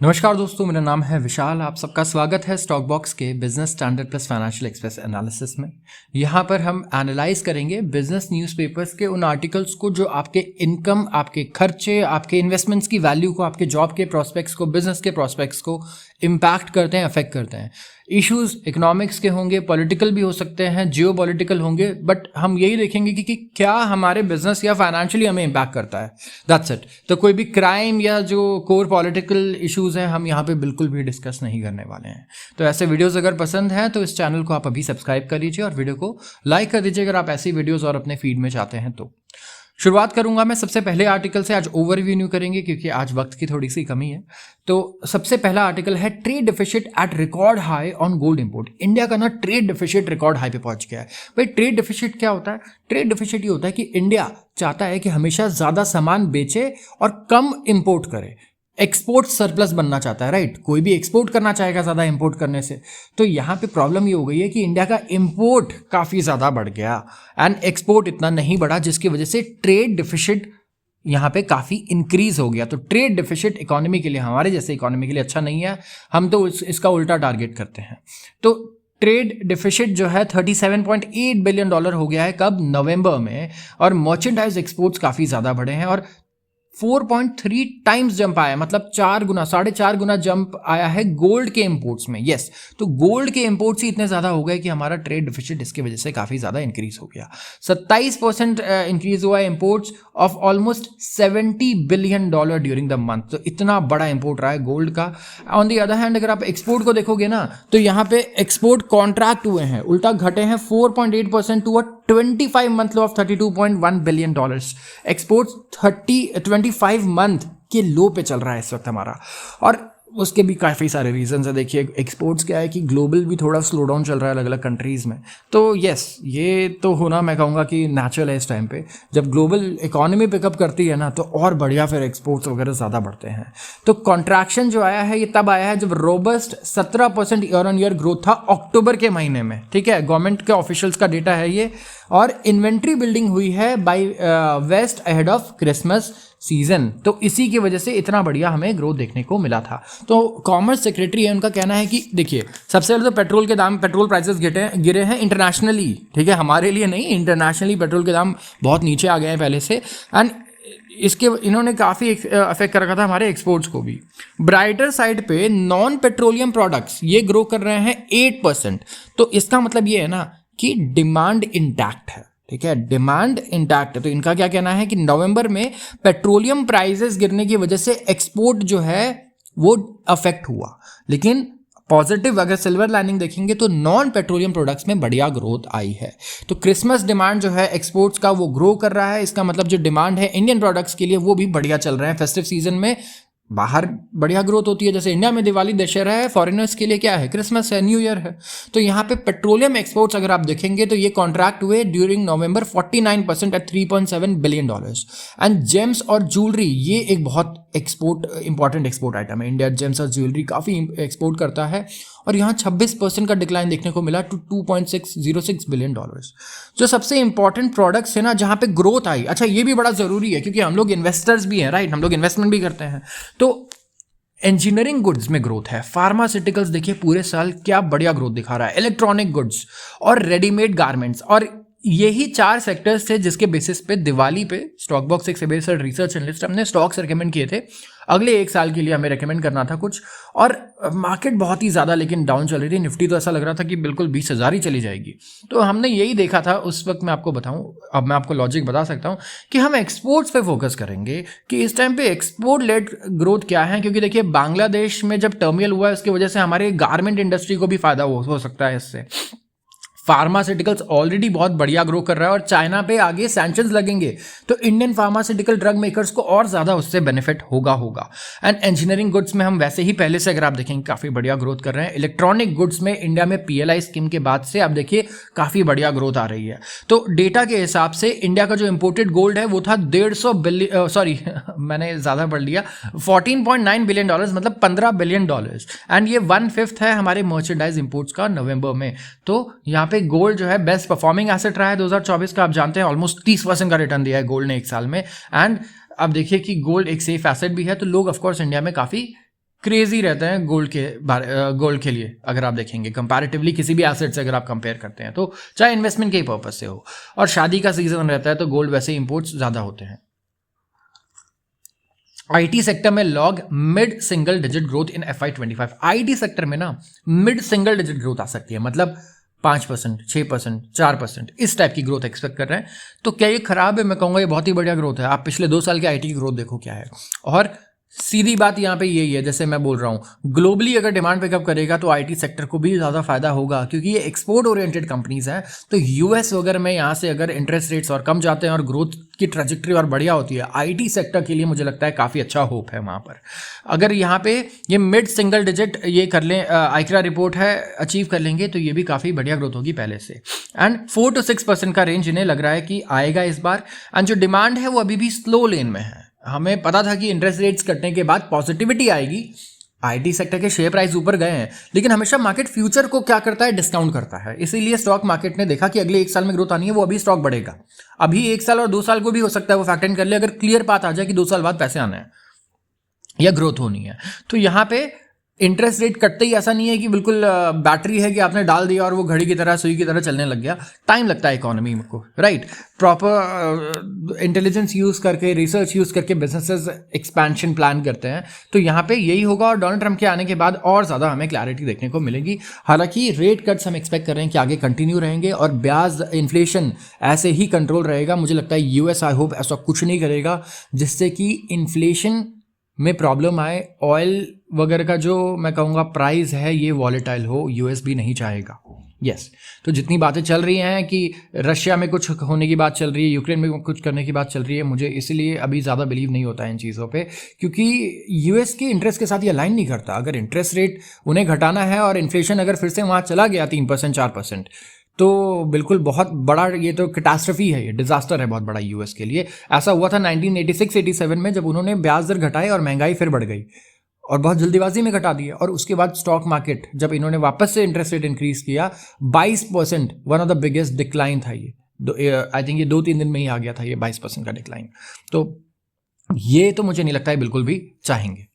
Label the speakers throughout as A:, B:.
A: नमस्कार दोस्तों, मेरा नाम है विशाल। आप सबका स्वागत है स्टॉक बॉक्स के business standard plus financial express analysis में। यहाँ पर हम एनालाइज करेंगे बिजनेस न्यूज़पेपर्स के उन आर्टिकल्स को जो आपके इनकम, आपके खर्चे, आपके इन्वेस्टमेंट्स की वैल्यू को, आपके जॉब के प्रोस्पेक्ट्स को, बिजनेस के प्रोस्पेक्ट्स को इम्पैक्ट करते हैं, अफेक्ट करते हैं। इश्यूज इकोनॉमिक्स के होंगे, पॉलिटिकल भी हो सकते हैं, जियो पॉलिटिकल होंगे, बट हम यही देखेंगे कि क्या हमारे बिजनेस या फाइनेंशियली हमें इम्पैक्ट करता है। That's it. तो कोई भी क्राइम या जो कोर पॉलिटिकल इश्यूज हैं हम यहाँ पे बिल्कुल भी डिस्कस नहीं करने वाले हैं। तो ऐसे वीडियोस अगर पसंद हैं तो इस चैनल को आप अभी सब्सक्राइब कर लीजिए और वीडियो को लाइक कर दीजिए अगर आप ऐसी वीडियोस और अपने फीड में चाहते हैं तो। शुरुआत करूंगा मैं सबसे पहले आर्टिकल से। आज ओवरव्यू नहीं करेंगे क्योंकि आज वक्त की थोड़ी सी कमी है। तो सबसे पहला आर्टिकल है trade deficit at record high on gold import. India का ना ट्रेड डिफिसिट रिकॉर्ड हाई पे पहुंच गया है। भाई ट्रेड डिफिसिट क्या होता है? ट्रेड डिफिसिट ये होता है कि इंडिया चाहता है कि हमेशा ज्यादा सामान बेचे और कम इंपोर्ट करे। एक्सपोर्ट सरप्लस बनना चाहता है, राइट? कोई भी एक्सपोर्ट करना चाहेगा ज़्यादा इंपोर्ट करने से। तो यहाँ पे प्रॉब्लम ये हो गई है कि इंडिया का इंपोर्ट काफ़ी ज़्यादा बढ़ गया एंड एक्सपोर्ट इतना नहीं बढ़ा, जिसकी वजह से ट्रेड डिफिसिट यहाँ पे काफ़ी इंक्रीज हो गया। तो ट्रेड डिफिसिट इकोनॉमी के लिए, हमारे जैसे इकोनॉमी के लिए अच्छा नहीं है। हम तो इसका उल्टा टारगेट करते हैं। तो ट्रेड डिफिसिट जो है 37.8 बिलियन डॉलर हो गया है कब? नवंबर में। और मर्चेंडाइज एक्सपोर्ट्स काफ़ी ज़्यादा बढ़े हैं और 4.3 टाइम्स जंप आया, मतलब 4.5 गुना जंप आया है गोल्ड के इंपोर्ट्स में। यस, तो गोल्ड के इंपोर्ट्स ही इतने ज़्यादा हो गए कि हमारा ट्रेड डिफिसिट इसकी वजह से काफ़ी ज़्यादा इंक्रीज हो गया। 27% इंक्रीज हुआ है imports of almost $70 billion during the month. तो इतना बड़ा इंपोर्ट रहा है गोल्ड का। ऑन दी अदर हैंड अगर आप एक्सपोर्ट को देखोगे ना, तो यहाँ पे एक्सपोर्ट कॉन्ट्रैक्ट हुए हैं, उल्टा घटे हैं 4.8% to 25 month low of $32.1 billion. Exports 25 month के लो पे चल रहा है इस वक्त हमारा। और उसके भी काफ़ी सारे रीजंस है। देखिए, एक्सपोर्ट्स क्या है कि ग्लोबल भी थोड़ा स्लो डाउन चल रहा है अलग अलग कंट्रीज़ में। तो यस, ये तो होना मैं कहूँगा कि नेचुरल है इस टाइम पे। जब ग्लोबल इकोनॉमी पिकअप करती है ना, तो और बढ़िया फिर एक्सपोर्ट्स वगैरह ज़्यादा बढ़ते हैं। तो कॉन्ट्रैक्शन जो आया है ये तब आया है जब robust 17% year on year growth था अक्टूबर के महीने में। ठीक है, गवर्नमेंट के ऑफिशियल्स का डेटा है ये। और इन्वेंट्री बिल्डिंग हुई है by west ahead of Christmas season. तो इसी की वजह से इतना बढ़िया हमें ग्रोथ देखने को मिला था। तो कॉमर्स सेक्रेटरी है, उनका कहना है कि देखिए, सबसे पहले तो पेट्रोल के दाम, पेट्रोल प्राइसेस गिरे हैं इंटरनेशनली। ठीक है, हमारे लिए नहीं, इंटरनेशनली पेट्रोल के दाम बहुत नीचे आ गए हैं पहले से। एंड इसके इन्होंने काफ़ी अफेक्ट कर रखा था हमारे एक्सपोर्ट्स को भी। ब्राइटर साइड पे नॉन पेट्रोलियम प्रोडक्ट्स ये ग्रो कर रहे हैं 8%। तो इसका मतलब ये है ना कि डिमांड इंटैक्ट है। ठीक है, डिमांड इंटैक्ट है। तो इनका क्या कहना है कि नवंबर में पेट्रोलियम प्राइसेस गिरने की वजह से एक्सपोर्ट जो है वो अफेक्ट हुआ, लेकिन पॉजिटिव अगर सिल्वर लाइनिंग देखेंगे तो नॉन पेट्रोलियम प्रोडक्ट्स में बढ़िया ग्रोथ आई है। तो क्रिसमस डिमांड जो है एक्सपोर्ट्स का वो ग्रो कर रहा है। इसका मतलब जो डिमांड है इंडियन प्रोडक्ट्स के लिए वो भी बढ़िया चल रहा है। फेस्टिव सीजन में बाहर बढ़िया ग्रोथ होती है, जैसे इंडिया में दिवाली दशहरा है, फॉरेनर्स के लिए क्या है? क्रिसमस है, न्यू ईयर है। तो यहाँ पे पेट्रोलियम एक्सपोर्ट्स अगर आप देखेंगे तो ये कॉन्ट्रैक्ट हुए during November 49% at $3.7 billion. And gems और ज्वेलरी ये एक बहुत इंपॉर्टेंट एक्सपोर्ट आइटम है। इंडिया जेम्स और ज्वेलरी काफ़ी एक्सपोर्ट करता है और यहाँ 26% का डिक्लाइन देखने को मिला टू $2.606 बिलियन। जो सबसे इंपॉर्टेंट प्रोडक्ट्स है ना जहाँ पे ग्रोथ आई, अच्छा ये भी बड़ा ज़रूरी है क्योंकि हम लोग इन्वेस्टर्स भी हैं, राइट? हम लोग इन्वेस्टमेंट भी करते हैं। तो इंजीनियरिंग गुड्स में ग्रोथ है। फार्मास्यूटिकल्स देखिए पूरे साल क्या बढ़िया ग्रोथ दिखा रहा है। इलेक्ट्रॉनिक गुड्स और रेडीमेड गारमेंट्स, और यही 4 सेक्टर्स थे जिसके बेसिस पे दिवाली पे स्टॉक बॉक्स एक बेस्ड रिसर्च एनालिस्ट हमने स्टॉक्स रेकमेंड किए थे अगले 1 साल के लिए। हमें रेकमेंड करना था कुछ, और मार्केट बहुत ही ज़्यादा लेकिन डाउन चल रही थी। निफ्टी तो ऐसा लग रहा था कि बिल्कुल 20,000 ही चली जाएगी। तो हमने यही देखा था उस वक्त। मैं आपको बताऊं, अब मैं आपको लॉजिक बता सकता हूं कि हम एक्सपोर्ट्स पे फोकस करेंगे कि इस टाइम पे एक्सपोर्ट लेड ग्रोथ क्या है। क्योंकि देखिए, बांग्लादेश में जब टर्मिनल हुआ है उसकी वजह से हमारे गारमेंट इंडस्ट्री को भी फायदा हो सकता है इससे। फार्मास्यूटिकल्स ऑलरेडी बहुत बढ़िया ग्रो कर रहा है और चाइना पे आगे सैंक्शंस लगेंगे तो इंडियन फार्मास्यूटिकल ड्रग मेकर्स को और ज़्यादा उससे बेनिफिट होगा। एंड इंजीनियरिंग गुड्स में हम वैसे ही पहले से अगर आप देखेंगे काफ़ी बढ़िया ग्रोथ कर रहे हैं। इलेक्ट्रॉनिक गुड्स में इंडिया में PLI स्कीम के बाद से आप देखिए काफ़ी बढ़िया ग्रोथ आ रही है। तो डेटा के हिसाब से इंडिया का जो इम्पोर्टेड गोल्ड है वो था 150 बिलियन, सॉरी मैंने ज़्यादा पढ़ लिया, $14.9 बिलियन, मतलब $15 बिलियन। एंड ये 1/5 है हमारे मर्चेंडाइज इंपोर्ट्स का नवंबर में। तो यहाँ पे गोल्ड जो है बेस्ट परफॉर्मिंग एसेट रहा है 2024 का। आप जानते हैं ऑलमोस्ट 30% का रिटर्न दिया है गोल्ड ने 1 साल में। एंड अब देखिए कि गोल्ड एक सेफ एसेट भी है, तो लोग ऑफकोर्स इंडिया में काफ़ी क्रेजी रहते हैं गोल्ड के लिए। अगर आप देखेंगे कंपैरेटिवली किसी भी एसेट से अगर आप कंपेयर करते हैं तो, चाहे इन्वेस्टमेंट के पर्पज से हो, और शादी का सीजन रहता है तो गोल्ड वैसे इंपोर्ट्स ज़्यादा होते हैं। आईटी सेक्टर में log mid single digit growth in FY25। IT sector में ना मिड सिंगल डिजिट ग्रोथ आ सकती है, मतलब 5%, 6%, 4% इस टाइप की ग्रोथ एक्सपेक्ट कर रहे हैं। तो क्या ये खराब है? मैं कहूँगा ये बहुत ही बढ़िया ग्रोथ है। आप पिछले 2 साल के आईटी की ग्रोथ देखो क्या है। और सीधी बात यहाँ पे यही है, जैसे मैं बोल रहा हूँ, ग्लोबली अगर डिमांड पिकअप करेगा तो आईटी सेक्टर को भी ज़्यादा फायदा होगा, क्योंकि ये एक्सपोर्ट ओरिएंटेड कंपनीज हैं। तो यूएस वगैरह में यहाँ से अगर इंटरेस्ट रेट्स और कम जाते हैं और ग्रोथ की ट्रेजेक्टरी और बढ़िया होती है, आईटी सेक्टर के लिए मुझे लगता है काफ़ी अच्छा होप है वहाँ पर। अगर यहाँ पे ये मिड सिंगल डिजिट ये कर लें, आइक्रा रिपोर्ट है, अचीव कर लेंगे तो ये भी काफ़ी बढ़िया ग्रोथ होगी पहले से। एंड 4 to 6% का रेंज इन्हें लग रहा है कि आएगा इस बार। एंड जो डिमांड है वो अभी भी स्लो लेन में है। हमें पता था कि इंटरेस्ट रेट्स कटने के बाद पॉजिटिविटी आएगी, आईटी सेक्टर के शेयर प्राइस ऊपर गए हैं, लेकिन हमेशा मार्केट फ्यूचर को क्या करता है? डिस्काउंट करता है। इसीलिए स्टॉक मार्केट ने देखा कि अगले 1 साल में ग्रोथ आनी है, वो अभी स्टॉक बढ़ेगा। अभी 1 साल और 2 साल को भी हो सकता है वो फैक्टर इन कर ले, अगर क्लियर बात आ जाए कि 2 साल बाद पैसे आने हैं या ग्रोथ होनी है। तो यहाँ पे इंटरेस्ट रेट कटते ही ऐसा नहीं है कि बिल्कुल बैटरी है कि आपने डाल दिया और वो घड़ी की तरह, सुई की तरह चलने लग गया। टाइम लगता है इकोनॉमी को, राइट। प्रॉपर इंटेलिजेंस यूज़ करके, रिसर्च यूज़ करके बिजनेसेस एक्सपेंशन प्लान करते हैं। तो यहाँ पे यही होगा, और डोनाल्ड ट्रंप के आने के बाद और ज़्यादा हमें क्लैरिटी देखने को मिलेगी। हालांकि रेट कट्स हम एक्सपेक्ट कर रहे हैं कि आगे कंटिन्यू रहेंगे और ब्याज इन्फ्लेशन ऐसे ही कंट्रोल रहेगा। मुझे लगता है यूएस आई होप ऐसा कुछ नहीं करेगा जिससे कि इन्फ्लेशन में प्रॉब्लम आए। ऑयल वगैरह का जो मैं कहूँगा प्राइस है ये वॉलेटाइल हो, यूएस भी नहीं चाहेगा। यस तो जितनी बातें चल रही हैं कि रशिया में कुछ होने की बात चल रही है, यूक्रेन में कुछ करने की बात चल रही है, मुझे इसलिए अभी ज़्यादा बिलीव नहीं होता है इन चीज़ों पे, क्योंकि यूएस के इंटरेस्ट के साथ ये अलाइन नहीं करता। अगर इंटरेस्ट रेट उन्हें घटाना है और इन्फ्लेशन अगर फिर से वहाँ चला गया 3%, 4%, तो बिल्कुल बहुत बड़ा ये तो कैटास्ट्रफी है, ये डिजास्टर है बहुत बड़ा यूएस के लिए। ऐसा हुआ था 1986-87 में, जब उन्होंने ब्याज दर घटाए और महंगाई फिर बढ़ गई, और बहुत जल्दीबाजी में घटा दिया। और उसके बाद स्टॉक मार्केट जब इन्होंने वापस से इंटरेस्ट रेट इंक्रीज किया, 22%, one of the biggest decline था ये। आई थिंक ये 2-3 दिन में ही आ गया था ये 22% का डिक्लाइन। तो ये तो मुझे नहीं लगता है बिल्कुल भी चाहेंगे।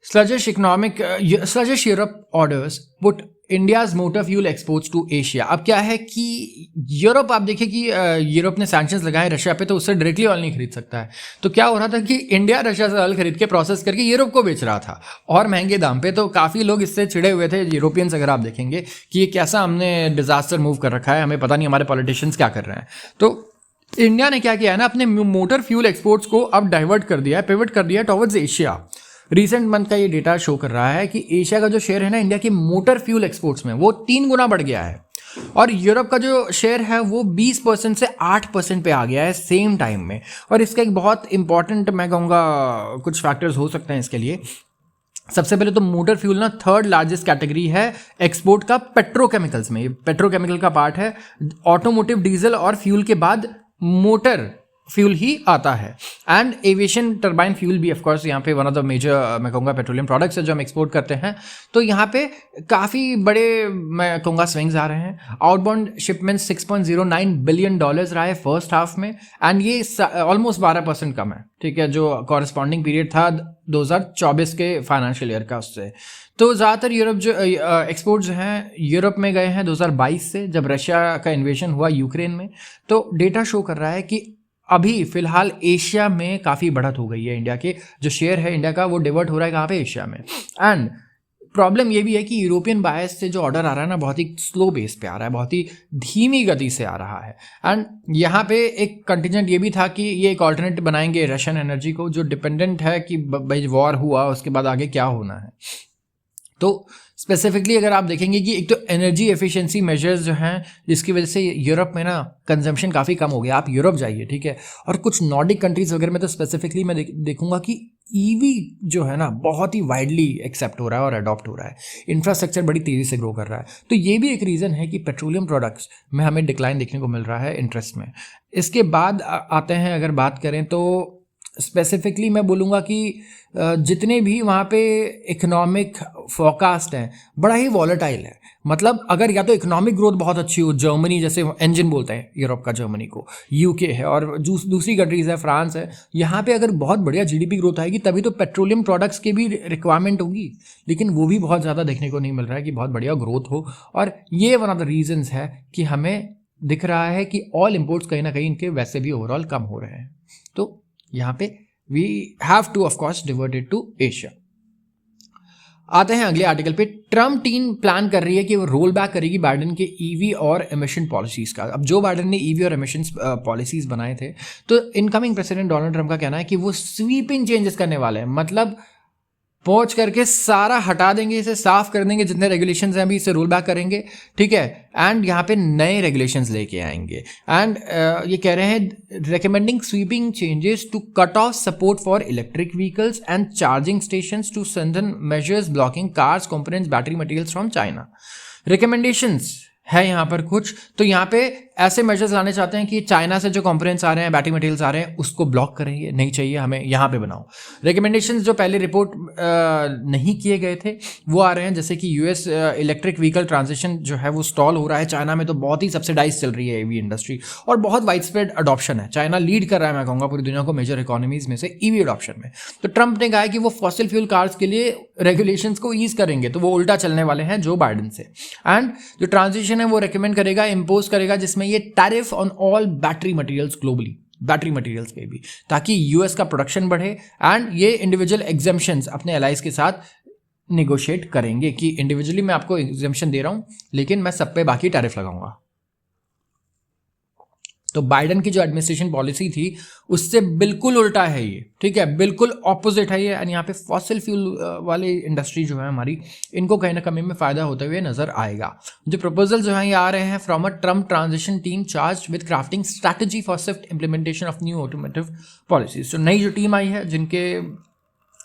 A: Sluggish Europe orders put India's motor fuel exports to Asia. अब क्या है कि यूरोप, आप देखिए कि यूरोप ने सैंक्शंस लगाए रशिया पे, तो उससे डायरेक्टली ऑयल नहीं खरीद सकता है। तो क्या हो रहा था कि इंडिया रशिया से ऑयल खरीद के प्रोसेस करके यूरोप को बेच रहा था और महंगे दाम पे। तो काफ़ी लोग इससे चिड़े हुए थे यूरोपियंस। अगर आप देखेंगे कि ये कैसा हमने डिजास्टर मूव कर रखा है, हमें पता नहीं हमारे पॉलिटिशियंस क्या कर रहे हैं। तो इंडिया ने क्या किया है ना, अपने मोटर फ्यूल एक्सपोर्ट्स को अब डाइवर्ट कर दिया है, पिवट कर दिया है टॉवर्ड्स एशिया। रिसेंट मंथ का ये डेटा शो कर रहा है कि एशिया का जो शेयर है ना इंडिया के मोटर फ्यूल एक्सपोर्ट्स में, वो 3 गुना बढ़ गया है। और यूरोप का जो शेयर है वो 20% से 8% पे आ गया है सेम टाइम में। और इसका एक बहुत इंपॉर्टेंट, मैं कहूँगा, कुछ फैक्टर्स हो सकते हैं इसके लिए। सबसे पहले तो मोटर फ्यूल ना 3rd लार्जेस्ट कैटेगरी है एक्सपोर्ट का पेट्रोकेमिकल्स में। ये पेट्रोकेमिकल का पार्ट है। ऑटोमोटिव, डीजल और फ्यूल के बाद मोटर फ्यूल ही आता है। एंड एविएशन टर्बाइन फ्यूल भी ऑफकोर्स यहाँ पे वन ऑफ द मेजर, मैं कहूँगा, पेट्रोलियम प्रोडक्ट्स है जो हम एक्सपोर्ट करते हैं। तो यहाँ पे काफ़ी बड़े, मैं कहूँगा, स्विंग्स आ रहे हैं। आउटबाउंड शिपमेंट $6.09 बिलियन रहा है फर्स्ट हाफ में, एंड ये ऑलमोस्ट 12% कम है, ठीक है, जो कॉरस्पॉन्डिंग पीरियड था 2024 के फाइनेंशियल ईयर का उससे। तो ज़्यादातर यूरोप जो एक्सपोर्ट्स हैं यूरोप में गए हैं 2022 से, जब रशिया का इन्वेजन हुआ यूक्रेन में। तो डेटा शो कर रहा है कि अभी फिलहाल एशिया में काफ़ी बढ़त हो गई है। इंडिया के जो शेयर है इंडिया का, वो डिवर्ट हो रहा है कहाँ पे? एशिया में। एंड प्रॉब्लम ये भी है कि यूरोपियन बायर्स से जो ऑर्डर आ रहा है ना, बहुत ही स्लो बेस पे आ रहा है, बहुत ही धीमी गति से आ रहा है। एंड यहाँ पे एक कंटिजेंट ये भी था कि ये एक ऑल्टरनेट बनाएंगे रशियन एनर्जी को, जो डिपेंडेंट है कि भाई वॉर हुआ उसके बाद आगे क्या होना है। तो स्पेसिफिकली अगर आप देखेंगे कि एक तो एनर्जी एफिशिएंसी मेजर्स जो हैं, जिसकी वजह से यूरोप में ना कंजम्पशन काफ़ी कम हो गया। आप यूरोप जाइए, ठीक है, और कुछ नॉर्डिक कंट्रीज वगैरह में तो स्पेसिफिकली मैं देखूंगा कि ईवी जो है ना बहुत ही वाइडली एक्सेप्ट हो रहा है और अडॉप्ट हो रहा है। इंफ्रास्ट्रक्चर बड़ी तेज़ी से ग्रो कर रहा है। तो ये भी एक रीज़न है कि पेट्रोलियम प्रोडक्ट्स में हमें डिक्लाइन देखने को मिल रहा है इंटरेस्ट में। इसके बाद आते हैं, अगर बात करें तो स्पेसिफिकली मैं बोलूँगा कि जितने भी वहाँ पे इकोनॉमिक फोरकास्ट हैं बड़ा ही वॉलेटाइल है। मतलब अगर या तो इकोनॉमिक ग्रोथ बहुत अच्छी हो, जर्मनी जैसे इंजन बोलते हैं यूरोप का जर्मनी को, यूके है और दूसरी कंट्रीज़ है, फ्रांस है, यहाँ पे अगर बहुत बढ़िया जीडीपी ग्रोथ आएगी तभी तो पेट्रोलियम प्रोडक्ट्स की भी रिक्वायरमेंट होगी, लेकिन वो भी बहुत ज़्यादा देखने को नहीं मिल रहा है कि बहुत बढ़िया ग्रोथ हो। और ये वन ऑफ द रीजंस है कि हमें दिख रहा है कि ऑल इम्पोर्ट्स कहीं ना कहीं इनके वैसे भी ओवरऑल कम हो रहे हैं। तो यहाँ पे we have to of course diverted to Asia. आते हैं अगले आर्टिकल पे। ट्रम्प टीम प्लान कर रही है कि वो रोल बैक करेगी बाइडेन के ईवी और एमिशन पॉलिसीज का। अब जो बाइडेन ने ईवी और एमिशन पॉलिसीज बनाए थे, तो इनकमिंग प्रेसिडेंट डोनाल्ड ट्रम्प का कहना है कि वो स्वीपिंग चेंजेस करने वाले हैं, मतलब पहुंच करके सारा हटा देंगे, इसे साफ कर देंगे, जितने रेगुलेशंस हैं अभी इसे रोल बैक करेंगे, ठीक है, एंड यहाँ पे नए रेगुलेशंस लेके आएंगे। एंड ये कह रहे हैं recommending sweeping changes to cut off support for electric vehicles and charging stations to strengthen measures blocking cars components battery materials from China. Recommendations है यहाँ पर कुछ, तो यहाँ पे ऐसे मेजर्स लाने चाहते हैं कि चाइना से जो कंपोनेंट्स आ रहे हैं, बैटरी मटेरियल्स आ रहे हैं, उसको ब्लॉक करेंगे, नहीं चाहिए हमें, यहाँ पे बनाओ। रिकमेंडेशंस जो पहले रिपोर्ट नहीं किए गए थे वो आ रहे हैं, जैसे कि यूएस इलेक्ट्रिक व्हीकल ट्रांजिशन जो है वो स्टॉल हो रहा है। चाइना में तो बहुत ही सब्सिडाइज चल रही है ईवी इंडस्ट्री और बहुत वाइड स्प्रेड अडॉप्शन है। चाइना लीड कर रहा है, मैं कहूँगा, पूरी दुनिया को मेजर इकोनॉमीज में से ईवी अडॉप्शन में। तो ट्रंप ने कहा है कि वो फॉसिल फ्यूल कार्स के लिए रेगुलेशंस को ईज करेंगे, तो वो उल्टा चलने वाले हैं जो बाइडेन से। एंड जो ट्रांजिशन है वो रेकमेंड करेगा, इम्पोज करेगा, जिसमें ये tariff on all battery materials globally, battery materials पे भी, ताकि यूएस का प्रोडक्शन बढ़े। एंड ये इंडिविजुअल एग्जेम्पशंस अपने एलाइज के साथ नेगोशिएट करेंगे कि इंडिविजुअली मैं आपको एग्जेम्पशन दे रहा हूं, लेकिन मैं सब पे बाकी टैरिफ लगाऊंगा। तो बाइडेन की जो एडमिनिस्ट्रेशन पॉलिसी थी उससे बिल्कुल उल्टा है ये, ठीक है, बिल्कुल ऑपोजिट है ये। एंड यहाँ पे फॉसिल फ्यूल वाली इंडस्ट्री जो है हमारी, इनको कहीं ना कहीं में फायदा होते हुए नजर आएगा। जो प्रपोजल जो है ये आ रहे हैं from a Trump transition team charge with crafting strategy for Swift implementation of new automotive policies. तो नई जो टीम आई है,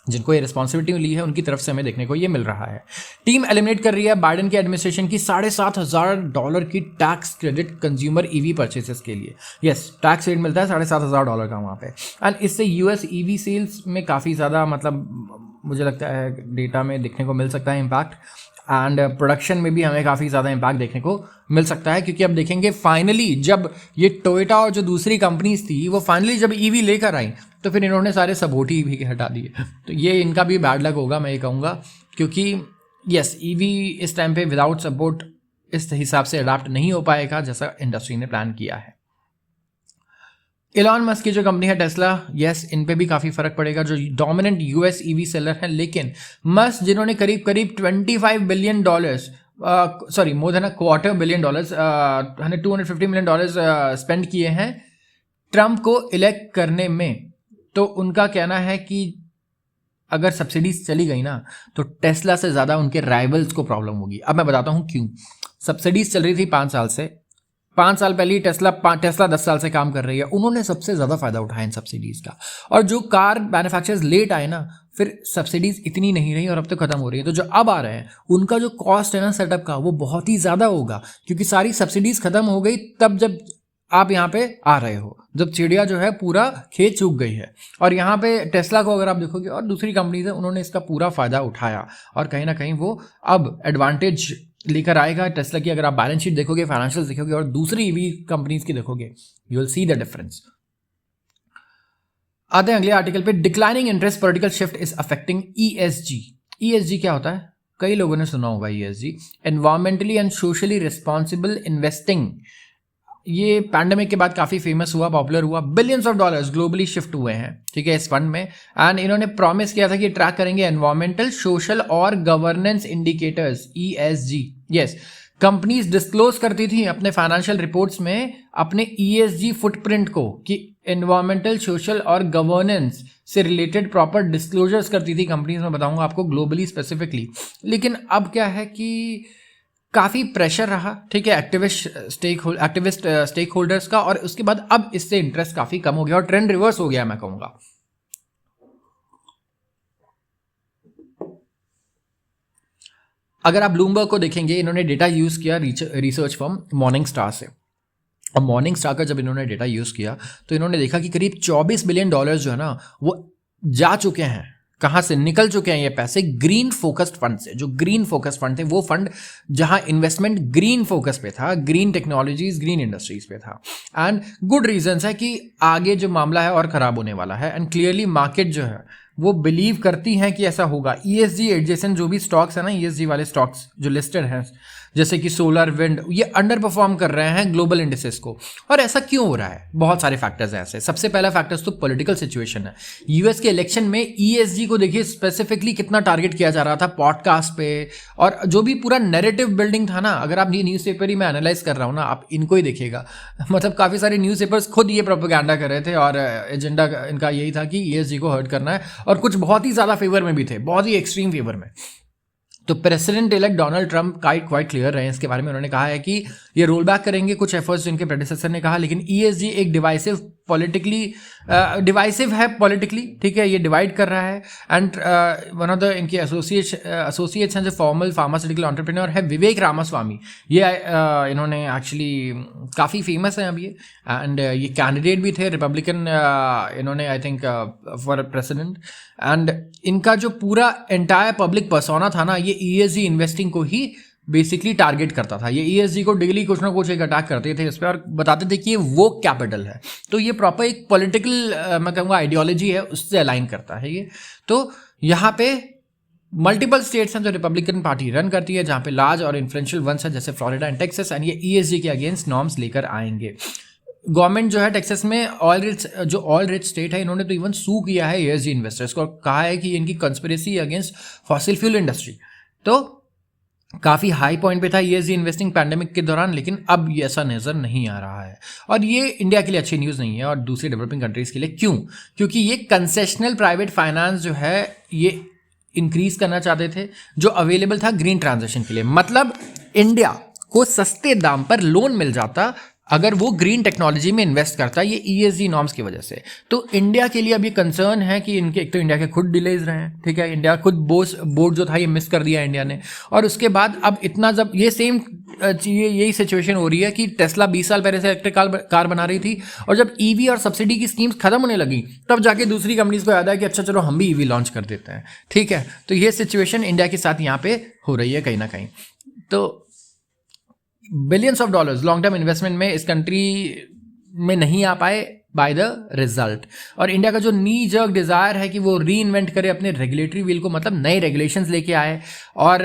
A: जिनको ये रिस्पॉन्सिबिलिटी ली है, उनकी तरफ से हमें देखने को ये मिल रहा है। टीम एलिमिनेट कर रही है बाइडेन के एडमिनिस्ट्रेशन की $7,500 की tax credit consumer EV purchases के लिए। यस, टैक्स रेट मिलता है $7,500 का वहाँ पे। एंड इससे यूएस ईवी सेल्स में काफ़ी ज़्यादा, मतलब मुझे लगता है डेटा में देखने को मिल सकता है इम्पैक्ट, एंड प्रोडक्शन में भी हमें काफ़ी ज़्यादा इम्पैक्ट देखने को मिल सकता है। क्योंकि अब देखेंगे फाइनली जब ये टोयोटा और जो दूसरी कंपनीज थी वो फाइनली जब ईवी लेकर आई, तो फिर इन्होंने सारे सपोर्ट ईवी के हटा दिए। तो ये इनका भी बैड लक होगा, मैं ये कहूँगा, क्योंकि यस, ईवी इस टाइम पे विदाउट सपोर्ट इस हिसाब से अडाप्ट नहीं हो पाएगा जैसा इंडस्ट्री ने प्लान किया है। एलॉन मस्क की जो कंपनी है टेस्ला, यस, इन पे भी काफ़ी फर्क पड़ेगा, जो डोमिनेंट यूएस ईवी सेलर है। लेकिन मस्क जिन्होंने करीब करीब $25 billion, sorry more than $250 billion, $250 million spend किए हैं ट्रम्प को इलेक्ट करने में, तो उनका कहना है कि अगर सब्सिडीज चली गई ना तो टेस्ला से ज़्यादा उनके राइवल्स को प्रॉब्लम होगी। अब मैं बताता हूँ क्यों। सब्सिडीज चल रही थी 5 साल से, 5 साल पहले ही टेस्ला 10 साल से काम कर रही है, उन्होंने सबसे ज़्यादा फायदा उठाया इन सब्सिडीज का। और जो कार मैन्युफैक्चरर्स लेट आए ना, फिर सब्सिडीज इतनी नहीं रही और अब तो खत्म हो रही है। तो जो अब आ रहे हैं उनका जो कॉस्ट है ना सेटअप का, वो बहुत ही ज़्यादा होगा, क्योंकि सारी सब्सिडीज खत्म हो गई तब जब आप यहाँ पे आ रहे हो, जब चिड़िया जो है पूरा खेत चूक गई है। और यहाँ पे टेस्ला को अगर आप देखोगे और दूसरी कंपनीज है, उन्होंने इसका पूरा फायदा उठाया और कहीं ना कहीं वो अब एडवांटेज लेकर आएगा टेस्ला की। अगर आप बैलेंस शीट देखोगे, फाइनेंशियल देखोगे और दूसरी ईवी कंपनीज की देखोगे, you will see the difference. आते हैं अगले आर्टिकल पे। Declining interest political shift is affecting ESG. ESG क्या होता है? कई लोगों ने सुना होगा ESG, environmentally and socially responsible investing. ये पैंडेमिक के बाद काफ़ी फेमस हुआ, पॉपुलर हुआ, billions of dollars globally shift हुए हैं, ठीक है, इस फंड में। एंड इन्होंने प्रॉमिस किया था कि ट्रैक करेंगे एनवायरमेंटल, सोशल और governance indicators, ESG. Yes, companies disclose करती थी अपने फाइनेंशियल रिपोर्ट्स में अपने ईएसजी फुटप्रिंट को, कि एनवायरमेंटल, सोशल और गवर्नेंस से रिलेटेड प्रॉपर डिस्क्लोजर्स करती थी कंपनीज, मैं बताऊंगा आपको ग्लोबली स्पेसिफिकली। लेकिन अब क्या है कि काफ़ी प्रेशर रहा, ठीक है, एक्टिविस्ट स्टेक होल्डर्स का, और उसके बाद अब इससे इंटरेस्ट काफ़ी कम हो गया और ट्रेंड रिवर्स हो गया, मैं कहूँगा। अगर आप ब्लूमबर्ग को देखेंगे, इन्होंने डेटा यूज़ किया रिसर्च फर्म मॉर्निंग स्टार से। और मॉर्निंग स्टार का जब इन्होंने डेटा यूज़ किया तो इन्होंने देखा कि करीब $24 बिलियन जो है ना वो जा चुके हैं, कहाँ से निकल चुके हैं ये पैसे, ग्रीन फोकस्ड फंड से। जो ग्रीन फोकस्ड फंड थे वो फंड जहां इन्वेस्टमेंट ग्रीन फोकस पे था, ग्रीन टेक्नोलॉजीज, ग्रीन इंडस्ट्रीज पे था। एंड गुड रीजंस है कि आगे जो मामला है और खराब होने वाला है। एंड क्लियरली मार्केट जो है वो बिलीव करती हैं कि ऐसा होगा। ESG एडजेसेंट जो भी स्टॉक्स है ना, ESG वाले स्टॉक्स जो लिस्टेड हैं जैसे कि सोलर, विंड, ये अंडर परफॉर्म कर रहे हैं ग्लोबल इंडिसेस को। और ऐसा क्यों हो रहा है? बहुत सारे फैक्टर्स हैं ऐसे। सबसे पहला फैक्टर्स तो पॉलिटिकल सिचुएशन है। यूएस के इलेक्शन में ESG को देखिए स्पेसिफिकली कितना टारगेट किया जा रहा था पॉडकास्ट पे, और जो भी पूरा नैरेटिव बिल्डिंग था ना, अगर आप ये न्यूज़पेपर ही मैं एनालाइज कर रहा हूँ ना, आप इनको ही देखिएगा, मतलब काफ़ी सारे न्यूज़पेपर्स खुद ये प्रोपेगेंडा कर रहे थे और एजेंडा इनका यही था कि ESG को हर्ट करना है, और कुछ बहुत ही ज़्यादा फेवर में भी थे, बहुत ही एक्सट्रीम फेवर में। तो president elect Donald Trump quite clear रहे इसके बारे में। उन्होंने कहा है कि ये रोल बैक करेंगे कुछ एफर्ट्स जिनके प्रेडिसेसर ने कहा, लेकिन ESG एक डिवाइसिव है पॉलिटिकली, ठीक है, ये डिवाइड कर रहा है। एंड वन ऑफ द इनके एसोसिएट्स हैं जो फॉर्मल फार्मास्यूटिकल एंटरप्रेन्योर है, विवेक रामास्वामी। ये इन्होंने एक्चुअली काफ़ी फेमस हैं अब ये, एंड ये कैंडिडेट भी थे रिपब्लिकन, इन्होंने I think for president. And इनका जो पूरा एंटायर पब्लिक पर्सोना था ना, ये ESG इन्वेस्टिंग को ही बेसिकली टारगेट करता था। ये ESG को डेली कुछ ना कुछ एक अटैक करते थे इस पर और बताते थे कि ये वो कैपिटल है। तो ये प्रॉपर एक पॉलिटिकल मैं कहूँगा आइडियोलॉजी है, उससे अलाइन करता है ये। तो यहाँ पे मल्टीपल स्टेट्स हैं जो रिपब्लिकन पार्टी रन करती है, जहाँ पे लार्ज और इन्फ्लुएंशियल वंस है जैसे फ्लोरिडा एंड टेक्सास, एंड ये ESG के अगेंस्ट नॉर्म्स लेकर आएंगे। गवर्नमेंट जो है टेक्सास में ऑयल रिच स्टेट है, इन्होंने तो इवन सू किया है ESG इन्वेस्टर्स को, कहा है कि इनकी conspiracy against fossil fuel industry. तो काफ़ी हाई पॉइंट पे था ESG इन्वेस्टिंग पैंडेमिक के दौरान, लेकिन अब ये ऐसा नज़र नहीं आ रहा है। और ये इंडिया के लिए अच्छी न्यूज़ नहीं है और दूसरी डेवलपिंग कंट्रीज़ के लिए। क्यों? क्योंकि ये कंसेशनल प्राइवेट फाइनेंस जो है ये इंक्रीज करना चाहते थे, जो अवेलेबल था ग्रीन ट्रांजिशन के लिए। मतलब इंडिया को सस्ते दाम पर लोन मिल जाता अगर वो ग्रीन टेक्नोलॉजी में इन्वेस्ट करता, ये ESG नॉर्म्स की वजह से। तो इंडिया के लिए अब ये कंसर्न है कि इनके, एक तो इंडिया के खुद डिलेज रहे हैं, ठीक है, इंडिया खुद बोर्ड जो था ये मिस कर दिया इंडिया ने, और उसके बाद अब इतना जब ये सेम यही सिचुएशन हो रही है कि टेस्ला 20 साल पहले से इलेक्ट्रिक कार बना रही थी, और जब EV और सब्सिडी की स्कीम्स खत्म होने लगी तब जाके दूसरी कंपनीज को याद आया कि अच्छा चलो हम भी EV लॉन्च कर देते हैं, ठीक है। तो ये सिचुएशन इंडिया के साथ यहाँ पे हो रही है कहीं ना कहीं। तो billions of dollars long term investment में इस कंट्री में नहीं आ पाए बाय द रिजल्ट। और इंडिया का जो नी जर्क डिज़ायर है कि वो री इन्वेंट करे अपने रेगुलेटरी व्हील को, मतलब नए रेगुलेशंस लेके आए और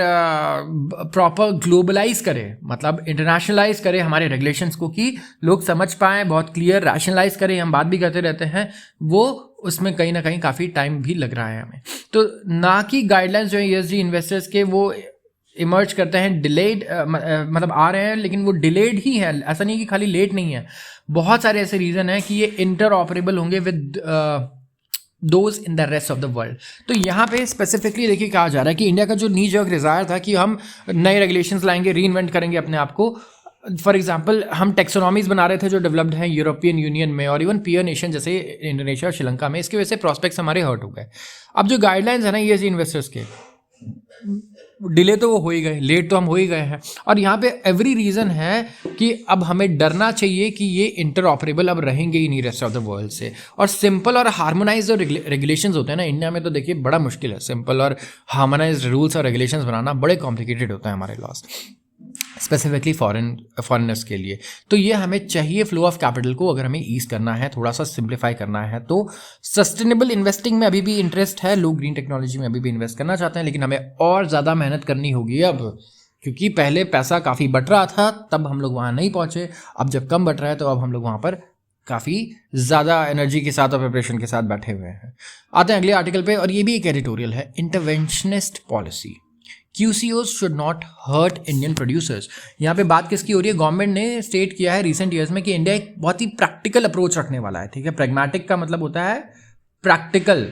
A: प्रॉपर ग्लोबलाइज करे, मतलब इंटरनेशनलाइज करे हमारे रेगुलेशंस को, कि लोग समझ पाएँ, बहुत क्लियर रैशनलाइज करें। हम बात भी करते रहते हैं, वो उसमें कहीं ना कहीं काफ़ी टाइम भी लग रहा है हमें। तो ना कि गाइडलाइंस जो है ESG इन्वेस्टर्स के वो इमर्ज करते हैं डिलेड, मतलब आ रहे हैं लेकिन वो डिलेड ही है, ऐसा नहीं कि खाली लेट नहीं है। बहुत सारे ऐसे रीज़न है कि ये इंटर ऑपरेबल होंगे with those in the rest of the world. तो यहाँ पे स्पेसिफिकली देखिए कहा जा रहा है कि इंडिया का जो नी जर्क डिज़ायर था कि हम नए रेगुलेशंस लाएंगे, री इन्वेंट करेंगे अपने आप को। फॉर एग्जाम्पल हम टेक्सोनॉमीज बना रहे थे जो डेवलप्ड हैं यूरोपियन यूनियन में और इवन पीयर नेशन जैसे इंडोनेशिया और श्रीलंका में, इसकी वजह से प्रॉस्पेक्ट्स हमारे हर्ट हो गए। अब जो गाइडलाइंस है ना ESG इन्वेस्टर्स के, डिले तो वो हो ही गए, लेट तो हम हो ही गए हैं, और यहाँ पे एवरी रीज़न है कि अब हमें डरना चाहिए कि ये इंटर ऑपरेबल अब रहेंगे ही नहीं रेस्ट ऑफ द वर्ल्ड से। और सिंपल और हार्मोनाइज जो रेगुलेशंस होते हैं ना, इंडिया में तो देखिए बड़ा मुश्किल है, सिंपल और हार्मोनाइज रूल्स और रेगुलेशंस बनाना बड़े कॉम्प्लिकेटेड होता है हमारे लॉस, स्पेसिफिकली फॉरेनर्स के लिए। तो ये हमें चाहिए फ्लो ऑफ कैपिटल को अगर हमें ईज करना है, थोड़ा सा सिंप्लीफाई करना है। तो सस्टेनेबल इन्वेस्टिंग में अभी भी इंटरेस्ट है, लोग ग्रीन टेक्नोलॉजी में अभी भी इन्वेस्ट करना चाहते हैं, लेकिन हमें और ज़्यादा मेहनत करनी होगी अब, क्योंकि पहले पैसा काफ़ी बट रहा था तब हम लोग वहाँ नहीं पहुँचे, अब जब कम बट रहा है तो अब हम लोग वहाँ पर काफ़ी ज़्यादा एनर्जी के साथ और प्रिपरेशन के साथ बैठे हुए हैं। आते हैं अगले आर्टिकल पे, और ये भी एक एडिटोरियल है, interventionist policy, QCOs should not hurt Indian producers। यहाँ पे बात किसकी हो रही है? गवर्नमेंट ने स्टेट किया है रिसेंट ईयर्स में कि इंडिया एक बहुत ही प्रैक्टिकल अप्रोच रखने वाला है, ठीक है। प्रैग्मेटिक का मतलब होता है प्रैक्टिकल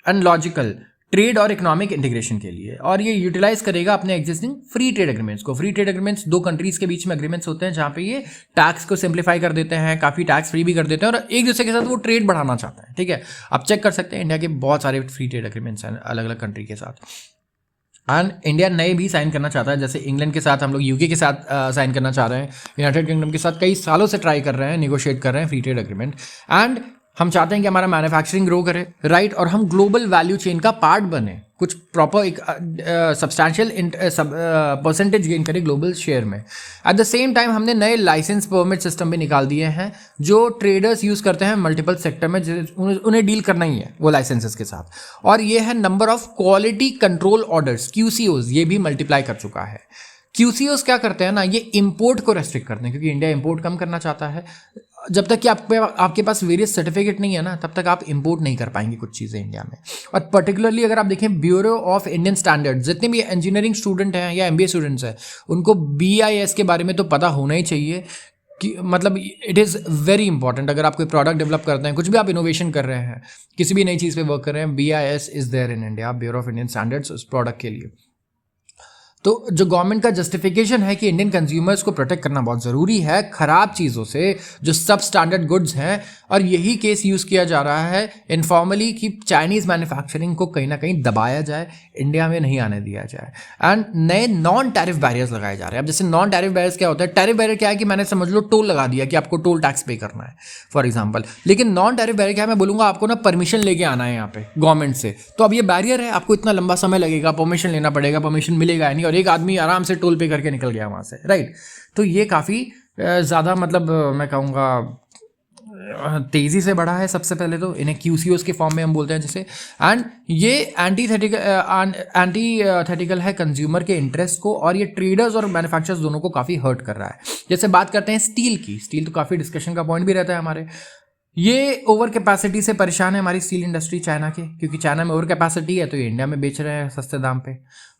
A: एंड लॉजिकल ट्रेड और इकोनॉमिक इंटीग्रेशन के लिए, और ये यूटिलाइज करेगा अपने एग्जिस्टिंग फ्री ट्रेड एग्रीमेंट्स को। फ्री ट्रेड एग्रीमेंट्स दो कंट्रीज के बीच में एग्रीमेंट्स होते हैं जहाँ पे ये टैक्स को सिंप्लीफाई कर देते हैं, काफ़ी टैक्स फ्री भी कर देते हैं, और एक दूसरे के साथ वो ट्रेड बढ़ाना चाहते हैं, ठीक है। आप चेक कर सकते हैं इंडिया के बहुत सारे फ्री ट्रेड एग्रीमेंट्स हैं अलग अलग कंट्री के साथ। एंड इंडिया नए भी साइन करना चाहता है, जैसे इंग्लैंड के साथ हम लोग यूके के साथ साइन करना चाह रहे हैं, यूनाइटेड किंगडम के साथ कई सालों से ट्राई कर रहे हैं, निगोशिएट कर रहे हैं फ्री ट्रेड एग्रीमेंट। एंड हम चाहते हैं कि हमारा मैन्युफैक्चरिंग ग्रो करे, राइट, और हम ग्लोबल वैल्यू चेन का पार्ट बने, कुछ प्रॉपर एक सब्सटैंशियल परसेंटेज गेन करें ग्लोबल शेयर में। एट द सेम टाइम हमने नए लाइसेंस परमिट सिस्टम भी निकाल दिए हैं जो ट्रेडर्स यूज़ करते हैं मल्टीपल सेक्टर में, उन्हें डील करना ही है वो लाइसेंसेस के साथ। और ये है number of quality control orders, QCOs, ये भी मल्टीप्लाई कर चुका है। QCOs क्या करते हैं ना, ये इंपोर्ट को रेस्ट्रिक्ट करते हैं, क्योंकि इंडिया इंपोर्ट कम करना चाहता है। जब तक कि आपके पास वेरियस सर्टिफिकेट नहीं है ना, तब तक आप इंपोर्ट नहीं कर पाएंगे कुछ चीज़ें इंडिया में। और पर्टिकुलरली अगर आप देखें ब्यूरो ऑफ इंडियन स्टैंडर्ड्स, जितने भी इंजीनियरिंग स्टूडेंट हैं या MBA स्टूडेंट्स हैं, उनको BIS के बारे में तो पता होना ही चाहिए कि मतलब इट इज़ वेरी इंपॉर्टेंट। अगर आप कोई प्रोडक्ट डेवलप करते हैं, कुछ भी आप इनोवेशन कर रहे हैं, किसी भी नई चीज़ पे वर्क कर रहे हैं, BIS is there in India, bureau of Indian standards, उस प्रोडक्ट के लिए। तो जो गवर्नमेंट का जस्टिफिकेशन है कि इंडियन कंज्यूमर्स को प्रोटेक्ट करना बहुत ज़रूरी है खराब चीज़ों से, जो सब स्टैंडर्ड गुड्स हैं, और यही केस यूज़ किया जा रहा है इनफॉर्मली कि चाइनीज़ मैन्युफैक्चरिंग को कहीं ना कहीं दबाया जाए, इंडिया में नहीं आने दिया जाए। एंड नए नॉन टैरिफ बैरियर्स लगाए जा रहे हैं। अब जैसे नॉन टैरिफ बैरियर्स क्या होता है, टैरिफ बैरियर क्या है कि मैंने समझ लो टोल लगा दिया कि आपको टोल टैक्स पे करना है फॉर एग्जाम्पल, लेकिन नॉन टैरिफ बैरियर क्या है, मैं बोलूँगा आपको ना परमिशन लेके आना है यहाँ पे गवर्नमेंट से, तो अब ये बैरियर है, आपको इतना लंबा समय लगेगा, परमिशन लेना पड़ेगा, परमिशन मिलेगा नहीं, और एक आदमी आराम से टोल पे करके निकल गया वहां से, राइट। तो ये काफ़ी ज़्यादा मतलब मैं कहूँगा तेज़ी से बढ़ा है। सबसे पहले तो इन्हें QCOs के फॉर्म में हम बोलते हैं जिसे, एंड ये एंटीथेटिकल है कंज्यूमर के इंटरेस्ट को, और ये ट्रेडर्स और मैन्युफैक्चरर्स दोनों को काफ़ी हर्ट कर रहा है। जैसे बात करते हैं स्टील की, स्टील तो काफ़ी डिस्कशन का पॉइंट भी रहता है हमारे। ये ओवर कैपेसिटी से परेशान है हमारी स्टील इंडस्ट्री चाइना के, क्योंकि चाइना में ओवर कैपेसिटी है तो ये इंडिया में बेच रहे हैं सस्ते दाम पे,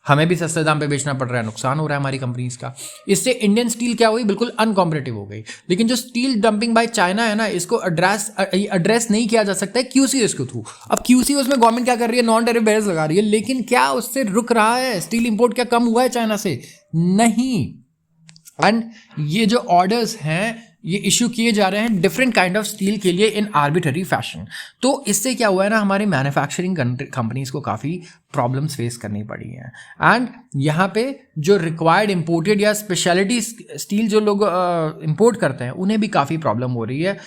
A: हमें भी सस्ते दाम पे बेचना पड़ रहा है, नुकसान हो रहा है हमारी कंपनीज का। इससे इंडियन स्टील क्या हुई, बिल्कुल अनकॉम्पिटिटिव हो गई। लेकिन जो स्टील डंपिंग बाय चाइना है ना, इसको एड्रेस नहीं किया जा सकता है QCOs के थ्रू। अब QCOs में गवर्नमेंट क्या कर रही है, नॉन टैरिफ बैरियर्स लगा रही है, लेकिन क्या उससे रुक रहा है स्टील इंपोर्ट? क्या कम हुआ है चाइना से? नहीं। एंड ये जो ऑर्डर्स हैं ये इशू किए जा रहे हैं डिफरेंट काइंड ऑफ स्टील के लिए इन आर्बिट्ररी फैशन। तो इससे क्या हुआ है ना, हमारी मैन्युफैक्चरिंग कंपनीज को काफ़ी प्रॉब्लम्स फेस करनी पड़ी हैं। एंड यहाँ पे जो रिक्वायर्ड इंपोर्टेड या स्पेशलिटी स्टील जो लोग इंपोर्ट करते हैं उन्हें भी काफ़ी प्रॉब्लम हो रही है,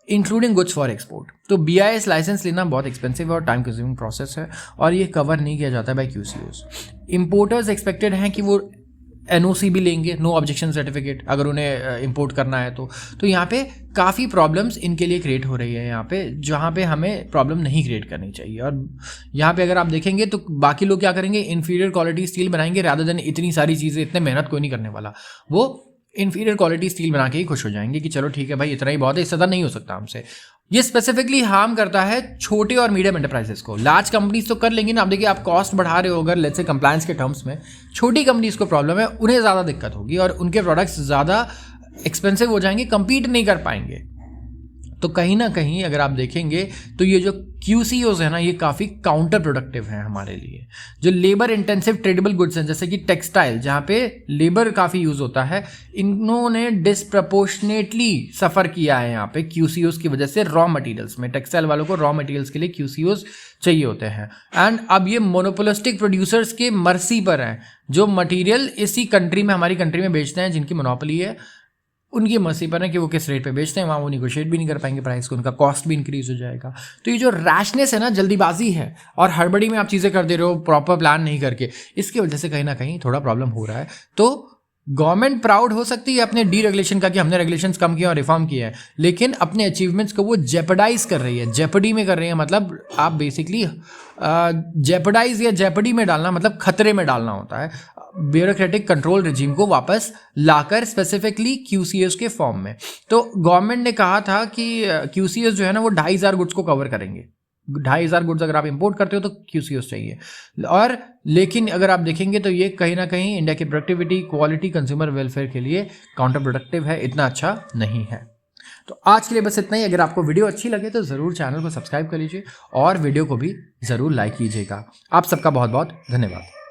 A: इंक्लूडिंग गुड्स फॉर एक्सपोर्ट। तो BIS लाइसेंस लेना बहुत एक्सपेंसिव है और टाइम कंज्यूमिंग प्रोसेस है, और ये कवर नहीं किया जाता है बाय QCOs। इंपोर्टर्स एक्सपेक्टेड हैं कि वो NOC भी लेंगे, नो ऑब्जेक्शन सर्टिफिकेट, अगर उन्हें इंपोर्ट करना है तो यहाँ पे काफ़ी प्रॉब्लम्स इनके लिए क्रिएट हो रही है यहाँ पे, जहाँ पे हमें प्रॉब्लम नहीं क्रिएट करनी चाहिए। और यहाँ पे अगर आप देखेंगे तो बाकी लोग क्या करेंगे, इन्फीरियर क्वालिटी स्टील बनाएंगे, रादर देन इतनी सारी चीज़ें, इतने मेहनत कोई नहीं करने वाला, वो इन्फीरियर क्वालिटी स्टील बना के ही खुश हो जाएंगे कि चलो ठीक है भाई इतना ही बहुत है, इससे ज़्यादा नहीं हो सकता हमसे। ये स्पेसिफिकली हार्म करता है छोटे और मीडियम एंटरप्राइजेस को। लार्ज कंपनीज तो कर लेंगी ना, आप देखिए आप कॉस्ट बढ़ा रहे हो अगर लेट्स से कंप्लायंस के टर्म्स में, छोटी कंपनीज को प्रॉब्लम है, उन्हें ज़्यादा दिक्कत होगी और उनके प्रोडक्ट्स ज़्यादा एक्सपेंसिव हो जाएंगे, compete नहीं कर पाएंगे। तो कहीं ना कहीं अगर आप देखेंगे तो ये जो QCOs है ना, ये काफ़ी काउंटर प्रोडक्टिव हैं हमारे लिए। जो लेबर इंटेंसिव ट्रेडेबल गुड्स हैं जैसे कि टेक्सटाइल, जहाँ पे लेबर काफ़ी यूज़ होता है, इन्होंने डिसप्रपोर्शनेटली सफ़र किया है यहाँ पे QCOs की वजह से। रॉ मटेरियल्स में टेक्सटाइल वालों को रॉ मटेरियल्स के लिए QCOs चाहिए होते हैं, एंड अब ये मोनोपोलिस्टिक प्रोड्यूसर्स के मर्सी पर हैं, जो मटीरियल इसी कंट्री में, हमारी कंट्री में बेचते हैं, जिनकी मोनोपोली है, उनकी मर्जी पर है कि वो किस रेट पे बेचते हैं, वहाँ वो निगोशिएट भी नहीं कर पाएंगे प्राइस को, उनका कॉस्ट भी इंक्रीज हो जाएगा। तो ये जो रैशनेस है ना, जल्दीबाजी है और हड़बड़ी में आप चीज़ें कर दे रहे हो प्रॉपर प्लान नहीं करके, इसकी वजह से कहीं ना कहीं थोड़ा प्रॉब्लम हो रहा है। तो गवर्नमेंट प्राउड हो सकती है अपने डीरेगुलेशन का कि हमने रेगुलेशंस कम किया और रिफॉर्म किया है, लेकिन अपने अचीवमेंट्स को वो जेपडाइज कर रही है, जेपडी में कर रही है। मतलब आप बेसिकली जेपडाइज या जेपडी में डालना मतलब खतरे में डालना होता है, ब्यूरोक्रेटिक कंट्रोल रिजीम को वापस लाकर स्पेसिफिकली QCOs के फॉर्म में। तो गवर्नमेंट ने कहा था कि QCOs जो है ना वो 2500 गुड्स को कवर करेंगे। 2500 गुड्स अगर आप इंपोर्ट करते हो तो QCOs चाहिए, और लेकिन अगर आप देखेंगे तो ये कहीं ना कहीं इंडिया की प्रोडक्टिविटी, क्वालिटी, कंज्यूमर वेलफेयर के लिए काउंटर प्रोडक्टिव है, इतना अच्छा नहीं है। तो आज के लिए बस इतना ही। अगर आपको वीडियो अच्छी लगे तो ज़रूर चैनल को सब्सक्राइब कर लीजिए और वीडियो को भी ज़रूर लाइक कीजिएगा। आप सबका बहुत बहुत धन्यवाद।